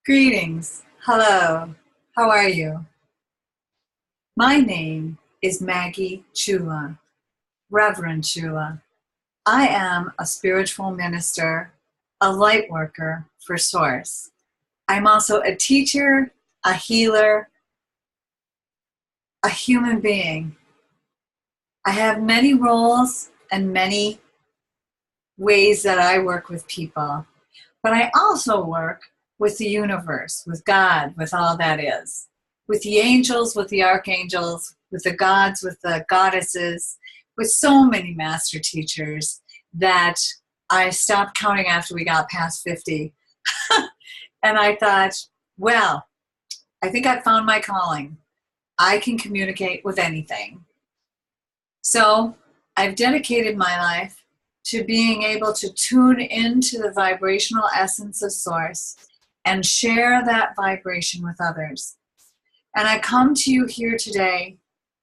Greetings. Hello. How are you? My name is Maggie Chula, Reverend Chula. I am a spiritual minister, a light worker for Source. I'm also a teacher, a healer, a human being. I have many roles and many ways that I work with people, but I also work with the universe, with God, with all that is, with the angels, with the archangels, with the gods, with the goddesses, with so many master teachers that I stopped counting after we got past 50. And I thought, well, I think I found my calling. I can communicate with anything. So I've dedicated my life to being able to tune into the vibrational essence of Source and share that vibration with others. And I come to you here today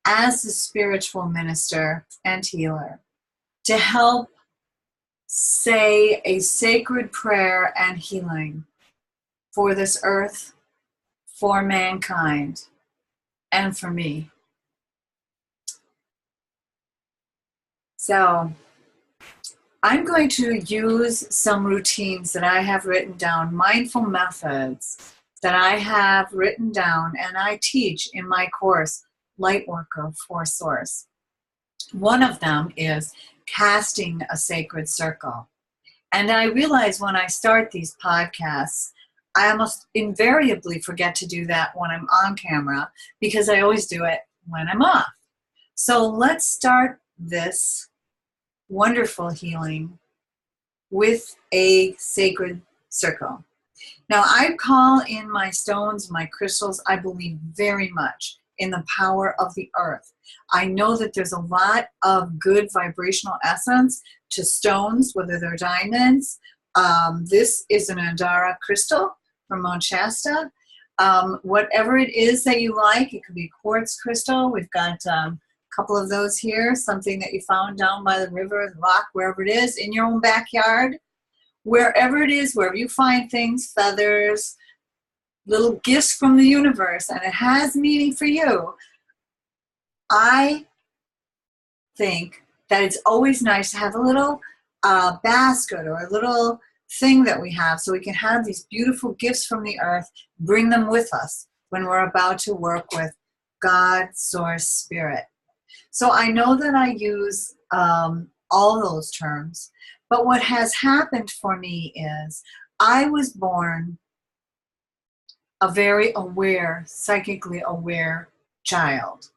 as a spiritual minister and healer to help say a sacred prayer and healing for this earth, for mankind, and for me. So I'm going to use some routines that I have written down, mindful methods that I have written down and I teach in my course, Lightworker for Source. One of them is casting a sacred circle. And I realize when I start these podcasts, I almost invariably forget to do that when I'm on camera because I always do it when I'm off. So let's start this wonderful healing with a sacred circle. Now, I call in my stones, my crystals, I believe very much in the power of the earth. I know that there's a lot of good vibrational essence to stones, whether they're diamonds. This is an Andara crystal from Mount Shasta. Whatever it is that you like, it could be quartz crystal. We've got couple of those here, something that you found down by the river, the rock, wherever it is, in your own backyard, wherever it is, wherever you find things, feathers, little gifts from the universe, and it has meaning for you. I think that it's always nice to have a little basket or a little thing that we have so we can have these beautiful gifts from the earth, bring them with us when we're about to work with God, Source, Spirit. So I know that I use all those terms, but what has happened for me is I was born a very aware, psychically aware child.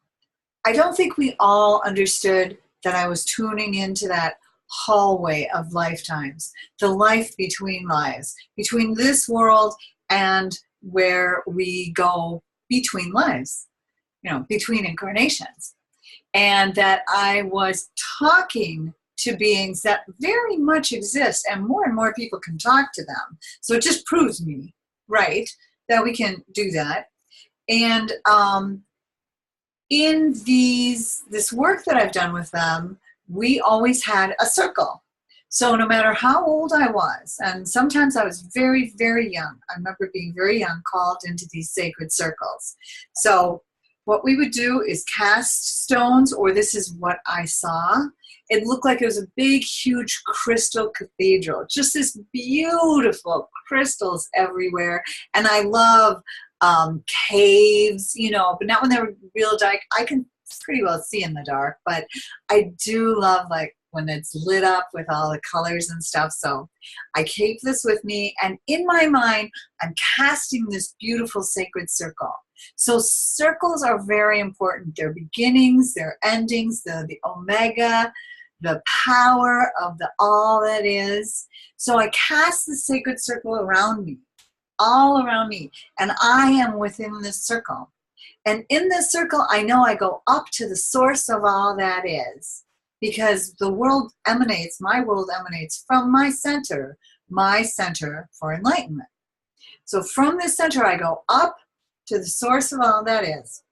I don't think we all understood that I was tuning into that hallway of lifetimes, the life between lives, between this world and where we go between lives, between incarnations. And that I was talking to beings that very much exist, and more people can talk to them. So it just proves me right that we can do that. And in this work that I've done with them, we always had a circle. So no matter how old I was, and sometimes I was very, very young. I remember being very young, called into these sacred circles. So what we would do is cast stones, or this is what I saw. It looked like it was a big, huge crystal cathedral. Just this beautiful crystals everywhere. And I love caves, but not when they were real dark. I can pretty well see in the dark, but I do love when it's lit up with all the colors and stuff. So I keep this with me, and in my mind, I'm casting this beautiful sacred circle. So circles are very important. They're beginnings, they're endings, the omega, the power of the all that is. So I cast the sacred circle around me, all around me, and I am within this circle. And in this circle, I know I go up to the source of all that is, because my world emanates from my center for enlightenment. So from this center, I go up to the source of all that is.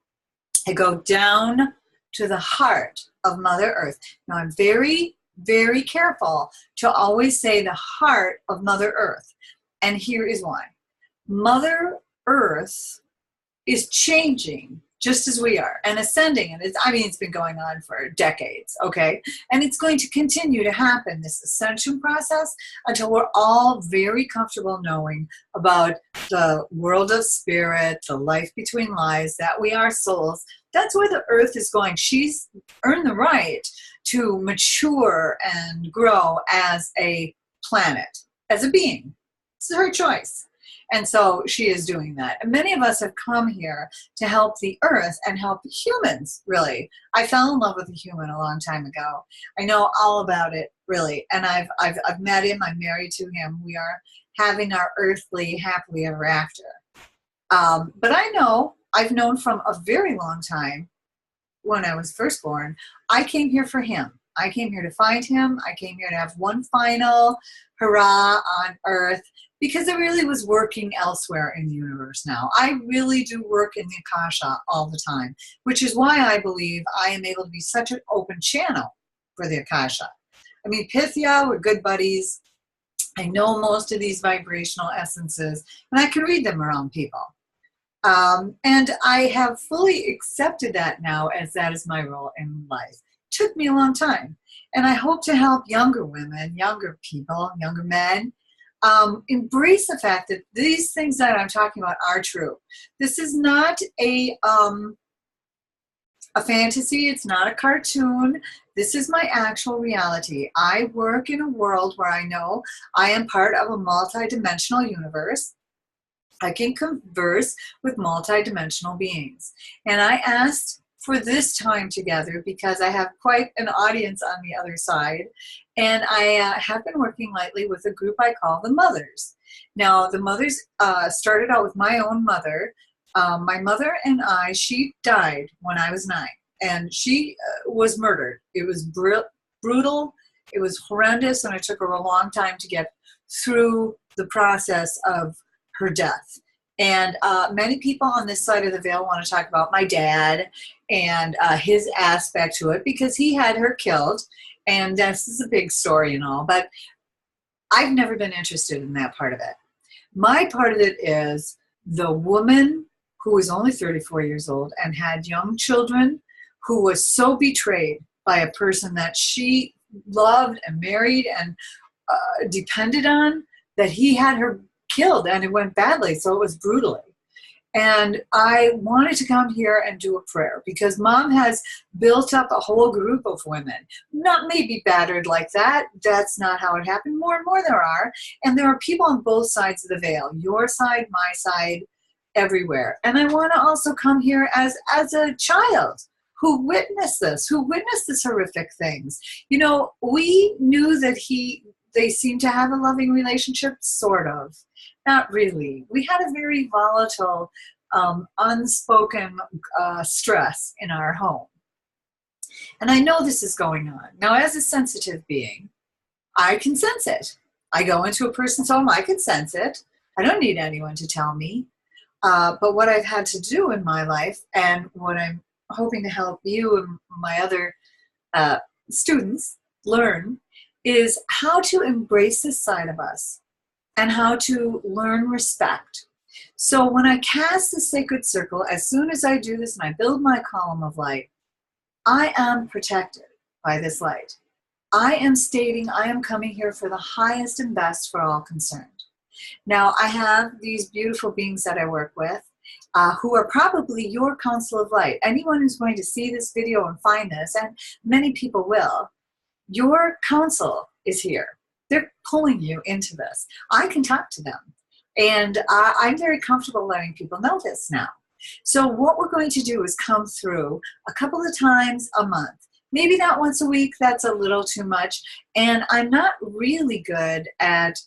I go down to the heart of Mother Earth. Now I'm very, very careful to always say the heart of Mother Earth. And here is why. Mother Earth is changing just as we are and ascending. And it's been going on for decades, okay? And it's going to continue to happen, this ascension process, until we're all very comfortable knowing about the world of spirit, the life between lives, that we are souls. That's where the earth is going. She's earned the right to mature and grow as a planet, as a being. It's her choice. And so she is doing that. And many of us have come here to help the earth and help humans, really. I fell in love with a human a long time ago. I know all about it, really. And I've met him. I'm married to him. We are having our earthly happily ever after. But I've known from a very long time, when I was first born, I came here for him. I came here to find him. I came here to have one final hurrah on earth, because I really was working elsewhere in the universe now. I really do work in the Akasha all the time, which is why I believe I am able to be such an open channel for the Akasha. I mean, Pythia, we're good buddies. I know most of these vibrational essences, and I can read them around people. And I have fully accepted that now, as that is my role in life. It took me a long time. And I hope to help younger women, younger people, younger men, embrace the fact that these things that I'm talking about are true. This is not a fantasy. It's not a cartoon. This is my actual reality. I work in a world where I know I am part of a multidimensional universe. I can converse with multidimensional beings. And I asked for this time together because I have quite an audience on the other side. And I have been working lately with a group I call the Mothers. Now, the Mothers started out with my own mother. My mother and she died when I was 9. And she was murdered. It was brutal. It was horrendous. And it took her a long time to get through the process of her death. And many people on this side of the veil want to talk about my dad and his aspect to it, because he had her killed. And this is a big story and all, but I've never been interested in that part of it. My part of it is the woman who was only 34 years old and had young children, who was so betrayed by a person that she loved and married and depended on, that he had her killed, and it went badly, so it was brutally. And I wanted to come here and do a prayer, because Mom has built up a whole group of women, not maybe battered like that. That's not how it happened. More and more there are. And there are people on both sides of the veil, your side, my side, everywhere. And I want to also come here as a child who witnessed this horrific things. You know, we knew that they seemed to have a loving relationship, sort of. Not really. We had a very volatile, unspoken stress in our home. And I know this is going on. Now, as a sensitive being, I can sense it. I go into a person's home, I can sense it. I don't need anyone to tell me. But what I've had to do in my life, and what I'm hoping to help you and my other students learn, is how to embrace this side of us and how to learn respect. So when I cast the sacred circle, as soon as I do this and I build my column of light, I am protected by this light. I am stating I am coming here for the highest and best for all concerned. Now, I have these beautiful beings that I work with who are probably your council of light. Anyone who's going to see this video and find this, and many people will, your council is here. They're pulling you into this. I can talk to them. And I'm very comfortable letting people know this now. So what we're going to do is come through a couple of times a month. Maybe not once a week. That's a little too much. And I'm not really good at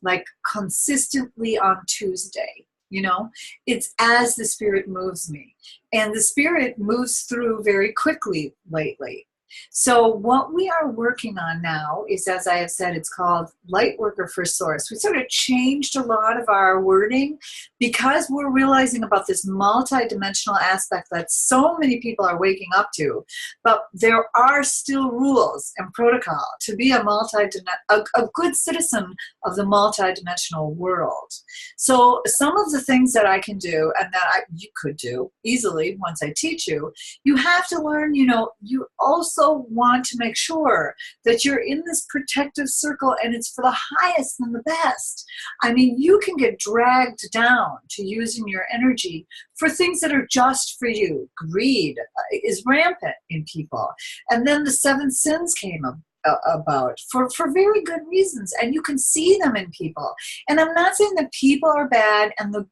like consistently on Tuesday. You know, it's as the spirit moves me. And the spirit moves through very quickly lately. So what we are working on now is, as I have said, it's called Light Worker for Source. We sort of changed a lot of our wording because we're realizing about this multidimensional aspect that so many people are waking up to. But there are still rules and protocol to be a good citizen of the multidimensional world. So some of the things that I can do and that you could do easily once I teach you, you have to learn, you also want to make sure that you're in this protective circle and it's for the highest and the best. I mean, you can get dragged down to using your energy for things that are just for you. Greed is rampant in people. And then the 7 sins came about for very good reasons, and you can see them in people. And I'm not saying that people are bad, and the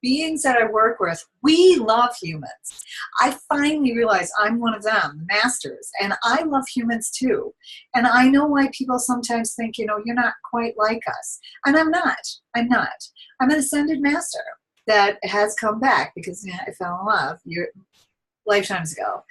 beings that I work with, we love humans. I finally realized I'm one of them, the masters, and I love humans too. And I know why people sometimes think, you're not quite like us. And I'm not. I'm an ascended master that has come back because I fell in love lifetimes ago.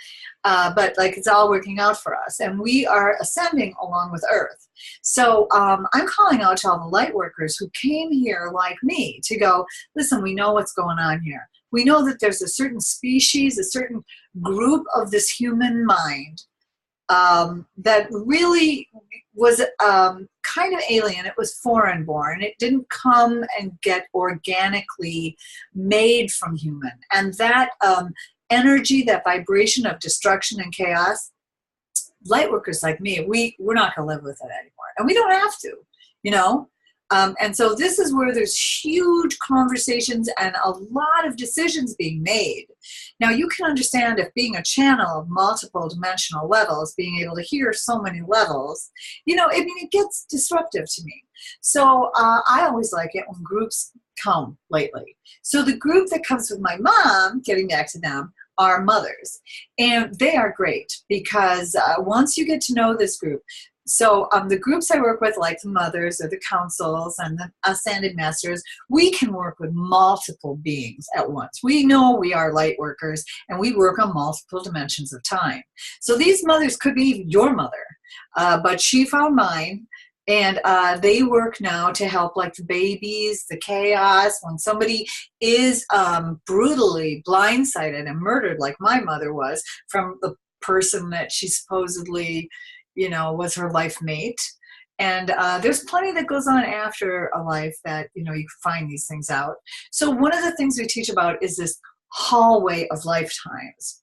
But it's all working out for us, and we are ascending along with Earth. So I'm calling out to all the light workers who came here like me to go, listen, we know what's going on here. We know that there's a certain species, a certain group of this human mind that really was kind of alien. It was foreign born. It didn't come and get organically made from human. And that energy, that vibration of destruction and chaos, light workers like me, we're not going to live with it anymore. And we don't have to, and so this is where there's huge conversations and a lot of decisions being made. Now you can understand if being a channel of multiple dimensional levels, being able to hear so many levels, it gets disruptive to me. So I always like it when groups come lately. So the group that comes with my mom, getting back to them, are mothers. And they are great because once you get to know this group, so the groups I work with, like the mothers or the councils and the ascended masters, we can work with multiple beings at once. We know we are light workers and we work on multiple dimensions of time. So these mothers could be your mother, but she found mine. And they work now to help the babies, the chaos, when somebody is brutally blindsided and murdered like my mother was from the person that she supposedly, was her life mate. And there's plenty that goes on after a life that, you can find these things out. So one of the things we teach about is this hallway of lifetimes.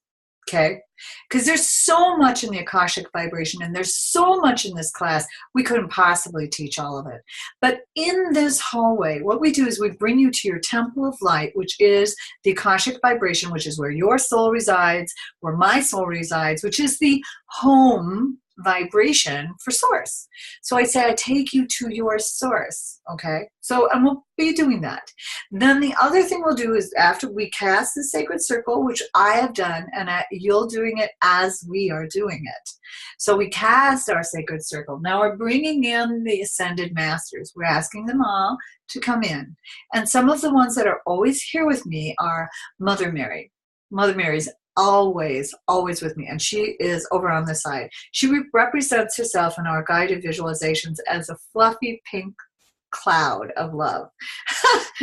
Okay, because there's so much in the Akashic vibration and there's so much in this class, we couldn't possibly teach all of it. But in this hallway, what we do is we bring you to your temple of light, which is the Akashic vibration, which is where your soul resides, where my soul resides, which is the home vibration for source. So I say I take you to your source. Okay, so and we'll be doing that. Then the other thing we'll do is after we cast the sacred circle, which I have done, and you're doing it as we are doing it. So we cast our sacred circle. Now we're bringing in the ascended masters. We're asking them all to come in, and some of the ones that are always here with me are Mother Mary. Mother Mary's always with me, and she is over on this side. She represents herself in our guided visualizations as a fluffy pink cloud of love.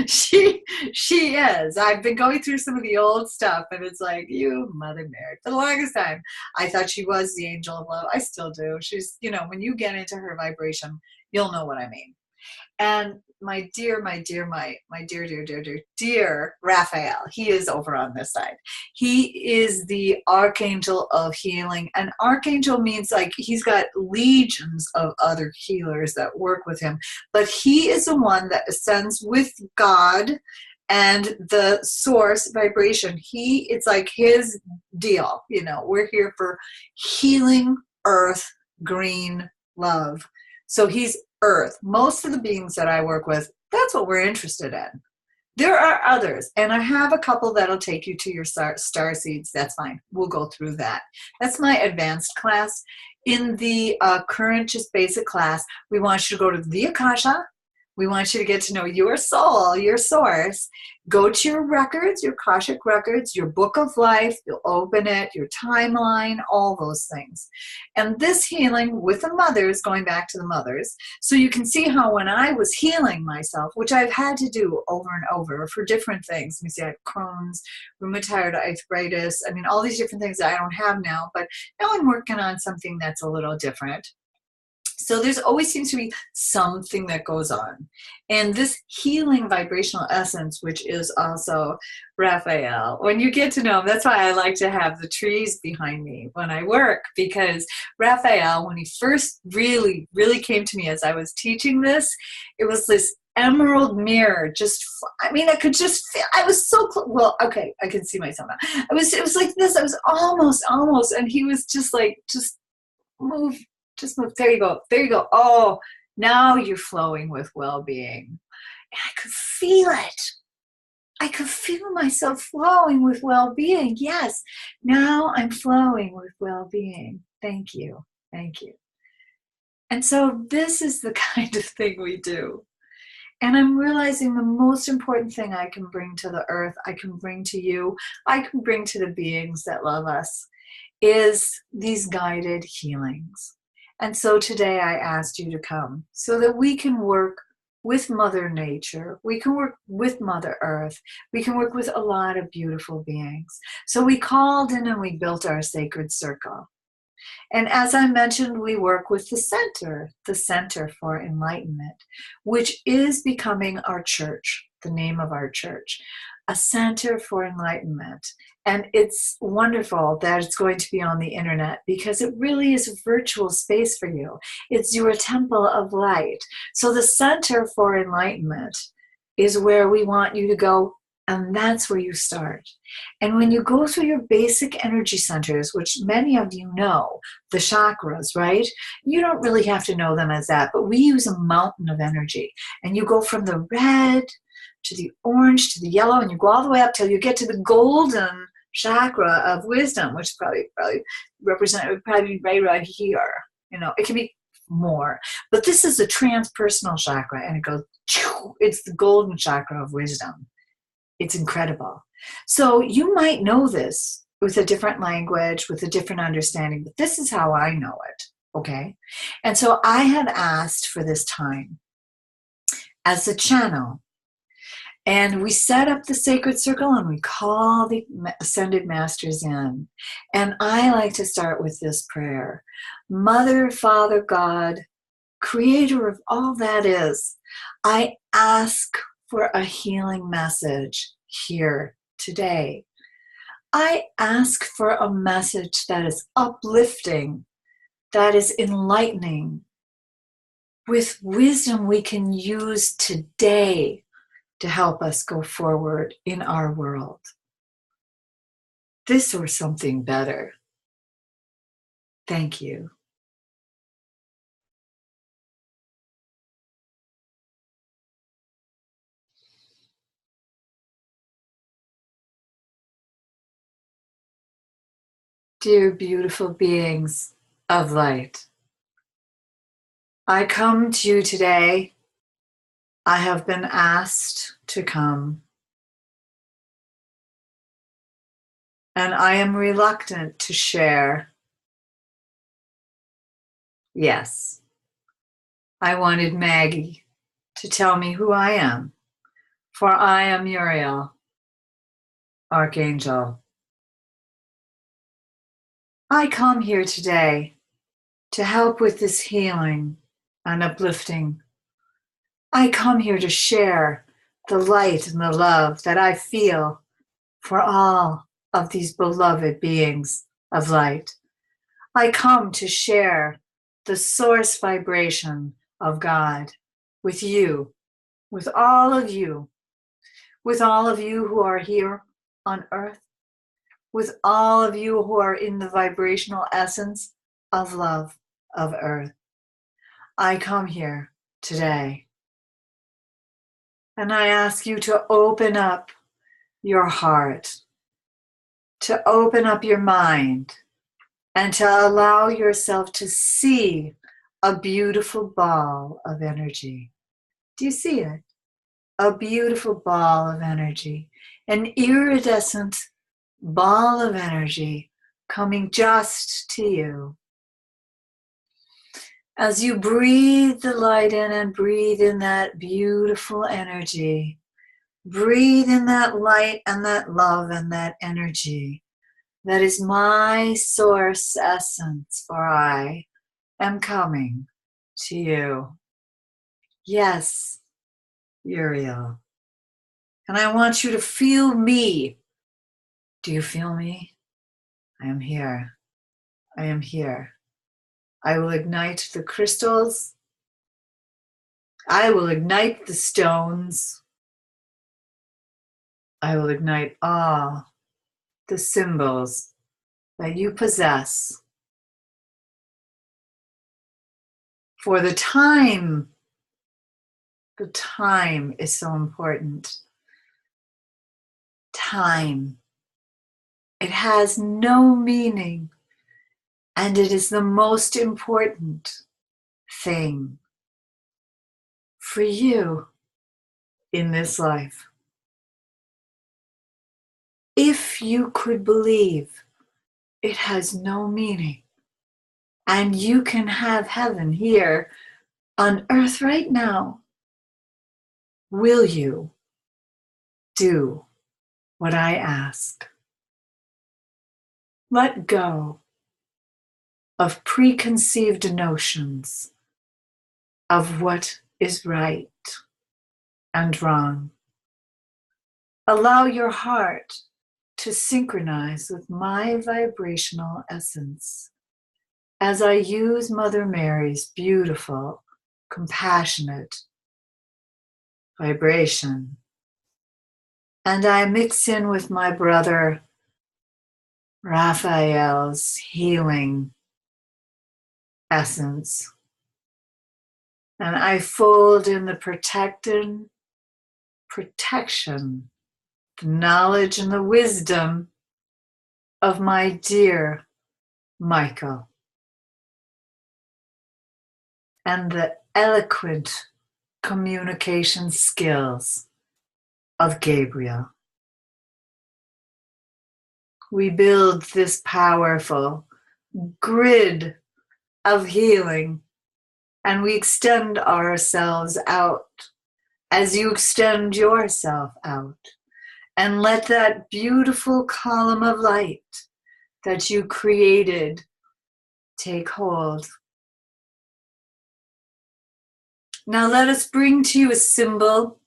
she is. I've been going through some of the old stuff, and it's like, you Mother Mary. For the longest time, I thought she was the angel of love. I still do. She's, when you get into her vibration, you'll know what I mean. And my dear Raphael, he is over on this side. He is the Archangel of healing. And Archangel means he's got legions of other healers that work with him. But he is the one that ascends with God and the source vibration. It's like his deal. We're here for healing, earth, green, love. So he's earth. Most of the beings that I work with, that's what we're interested in. There are others, and I have a couple that'll take you to your star seeds. That's fine. We'll go through that. That's my advanced class. In the current just basic class, we want you to go to the Akasha, We want you to get to know your soul, your source. Go to your records, your Akashic records, your book of life. You'll open it, your timeline, all those things. And this healing with the mothers, going back to the mothers, so you can see how when I was healing myself, which I've had to do over and over for different things. Let me see, I have Crohn's, rheumatoid arthritis. I mean, all these different things that I don't have now, but now I'm working on something that's a little different. So there's always seems to be something that goes on. And this healing vibrational essence, which is also Raphael, when you get to know him, that's why I like to have the trees behind me when I work, because Raphael, when he first really, really came to me as I was teaching this, it was this emerald mirror. Just, I mean, I could just feel, I was so close. Well, okay, I can see myself now. It was like this. I was almost, and he was just like, just move. Just move. There you go. There you go. Oh, now you're flowing with well-being. And I could feel it. I could feel myself flowing with well-being. Yes. Now I'm flowing with well-being. Thank you. Thank you. And so this is the kind of thing we do. And I'm realizing the most important thing I can bring to the earth, I can bring to you, I can bring to the beings that love us, is these guided healings. And so today I asked you to come so that we can work with Mother Nature. We can work with Mother Earth. We can work with a lot of beautiful beings. So we called in and we built our sacred circle. And as I mentioned, we work with the Center for Enlightenment, which is becoming our church, the name of our church, a Center for Enlightenment. And it's wonderful that it's going to be on the internet because it really is a virtual space for you. It's your temple of light. So the Center for Enlightenment is where we want you to go, and that's where you start. And when you go through your basic energy centers, which many of you know, the chakras, right? You don't really have to know them as that, but we use a mountain of energy. And you go from the red to the orange to the yellow, and you go all the way up till you get to the golden chakra of wisdom, which probably would probably be right around here. You know, it can be more, but this is a transpersonal chakra, and it goes, it's the golden chakra of wisdom. It's incredible. So you might know this with a different language, with a different understanding, but this is how I know it, okay? And so I have asked for this time as a channel. And we set up the sacred circle and we call the ascended masters in. And I like to start with this prayer. Mother, Father, God, creator of all that is, I ask for a healing message here today. I ask for a message that is uplifting, that is enlightening, with wisdom we can use today to help us go forward in our world. This or something better. Thank you. Dear beautiful beings of light, I come to you today. I have been asked to come. And I am reluctant to share. Yes, I wanted Maggie to tell me who I am, for I am Uriel, Archangel. I come here today to help with this healing and uplifting. I come here to share the light and the love that I feel for all of these beloved beings of light. I come to share the source vibration of God with you, with all of you who are here on earth, with all of you who are in the vibrational essence of love of earth. I come here today and I ask you to open up your heart, to open up your mind, and to allow yourself to see a beautiful ball of energy. Do you see it? A beautiful ball of energy, an iridescent ball of energy coming just to you. As you breathe the light in and breathe in that beautiful energy, breathe in that light and that love and that energy. That is my source essence, for I am coming to you. Yes, Uriel. And I want you to feel me. Do you feel me? I am here. I am here. I will ignite the crystals. I will ignite the stones. I will ignite all the symbols that you possess. For the time is so important. Time. It has no meaning, and it is the most important thing for you in this life. If you could believe it has no meaning, and you can have heaven here on earth right now, will you do what I ask? Let go of preconceived notions of what is right and wrong. Allow your heart to synchronize with my vibrational essence as I use Mother Mary's beautiful, compassionate vibration. And I mix in with my brother Raphael's healing essence. And I fold in the protection, the knowledge and the wisdom of my dear Michael. And the eloquent communication skills of Gabriel. We build this powerful grid of healing, and we extend ourselves out as you extend yourself out. And let that beautiful column of light that you created take hold. Now let us bring to you a symbol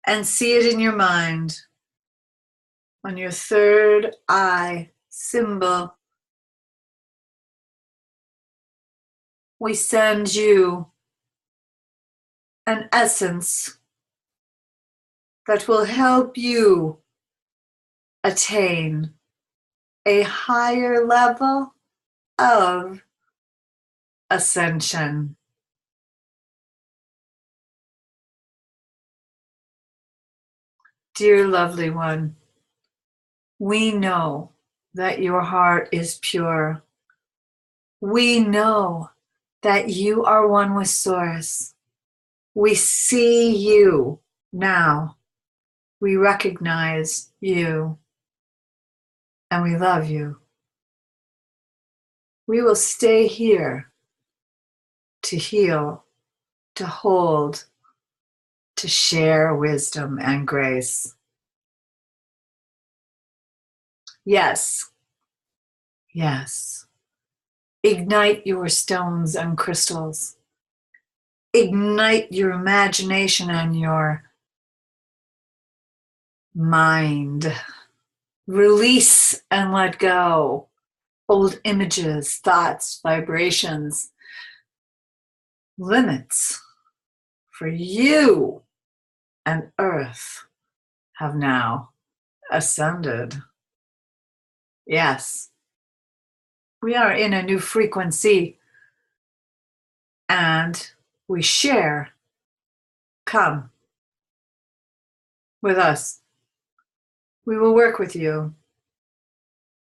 and see it in your mind. On your third eye symbol, we send you an essence that will help you attain a higher level of ascension. Dear lovely one, we know that your heart is pure. We know that you are one with Source. We see you now. We recognize you, and we love you. We will stay here to heal, to hold, to share wisdom and grace. Yes, yes. Ignite your stones and crystals. Ignite your imagination and your mind. Release and let go old images, thoughts, vibrations, limits. For you and earth have now ascended. Yes, we are in a new frequency and we share. Come with us. We will work with you.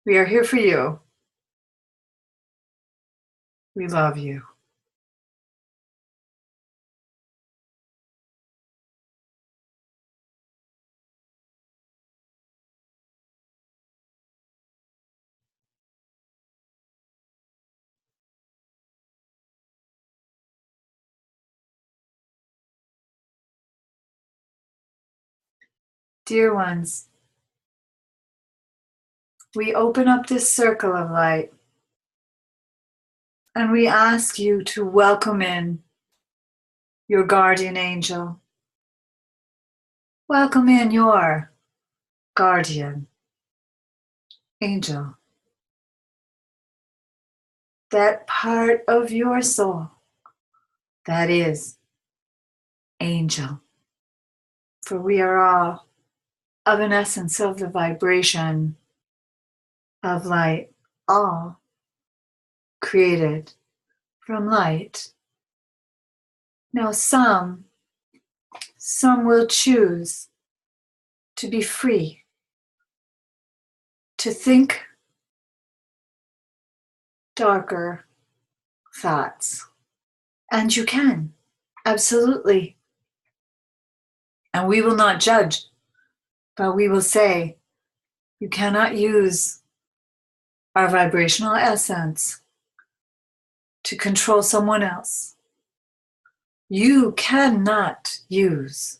We are here for you. We love you. Dear ones, we open up this circle of light and we ask you to welcome in your guardian angel. Welcome in your guardian angel. That part of your soul that is angel. For we are all of an essence of the vibration of light, all created from light. Now some will choose to be free, to think darker thoughts. And you can, absolutely. And we will not judge, but we will say, you cannot use our vibrational essence to control someone else. You cannot use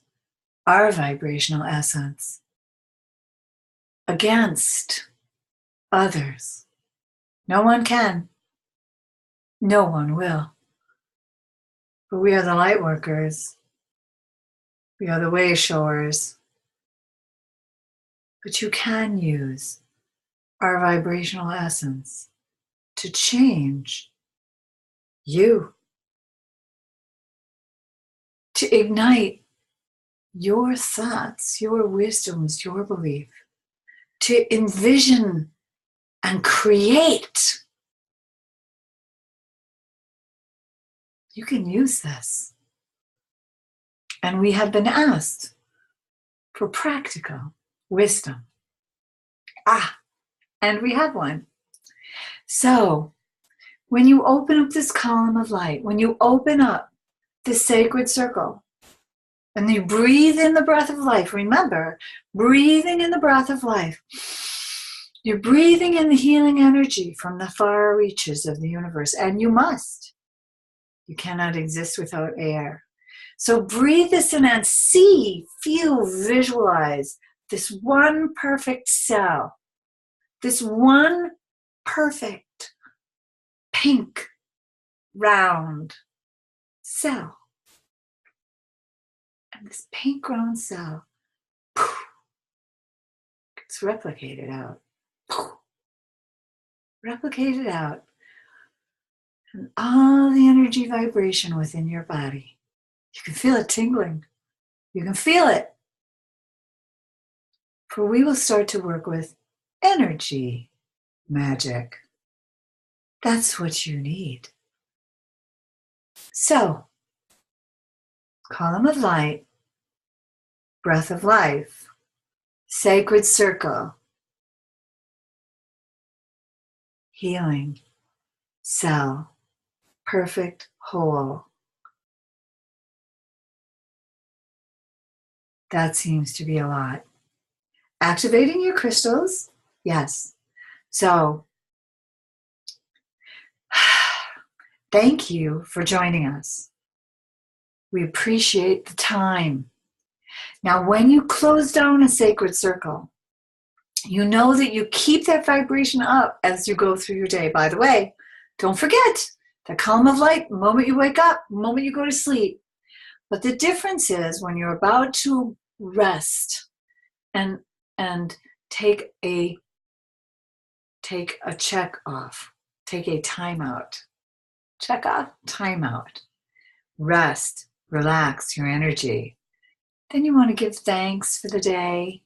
our vibrational essence against others. No one can. No one will. But we are the light workers. We are the way showers. But you can use our vibrational essence to change you, to ignite your thoughts, your wisdoms, your belief, to envision and create. You can use this. And we have been asked for practical wisdom. And we have one. So, when you open up this column of light, when you open up this sacred circle, and you breathe in the breath of life, remember, breathing in the breath of life, you're breathing in the healing energy from the far reaches of the universe, and you must. You cannot exist without air. So breathe this in and see, feel, visualize this one perfect cell, this one perfect pink round cell. And this pink round cell gets replicated out. Replicated out. And all the energy vibration within your body. You can feel it tingling. You can feel it. For we will start to work with energy magic. That's what you need. So, column of light, breath of life, sacred circle, healing, cell, perfect whole. That seems to be a lot. Activating your crystals, yes. So, thank you for joining us. We appreciate the time. Now, when you close down a sacred circle, you know that you keep that vibration up as you go through your day. By the way, don't forget the column of light, the moment you wake up, the moment you go to sleep. But the difference is when you're about to rest and take a check off, take a timeout. Check off, timeout. Rest, relax your energy. Then you want to give thanks for the day.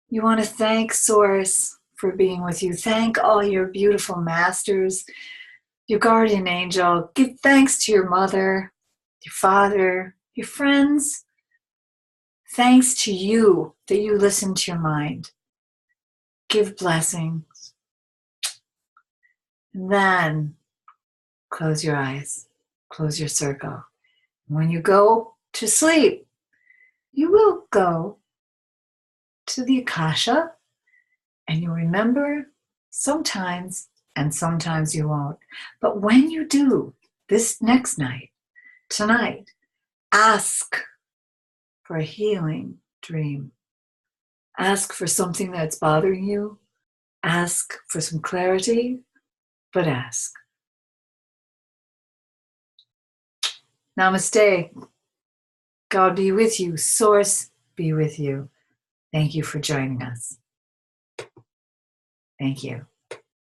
You want to thank Source for being with you. Thank all your beautiful masters, your guardian angel. Give thanks to your mother, your father, your friends. Thanks to you that you listen to your mind. Give blessings. And then close your eyes. Close your circle. When you go to sleep, you will go to the Akasha and you'll remember sometimes and sometimes you won't. But when you do, this next night, tonight, ask for a healing dream. Ask for something that's bothering you. Ask for some clarity, but ask. Namaste. God be with you. Source be with you. Thank you for joining us. Thank you.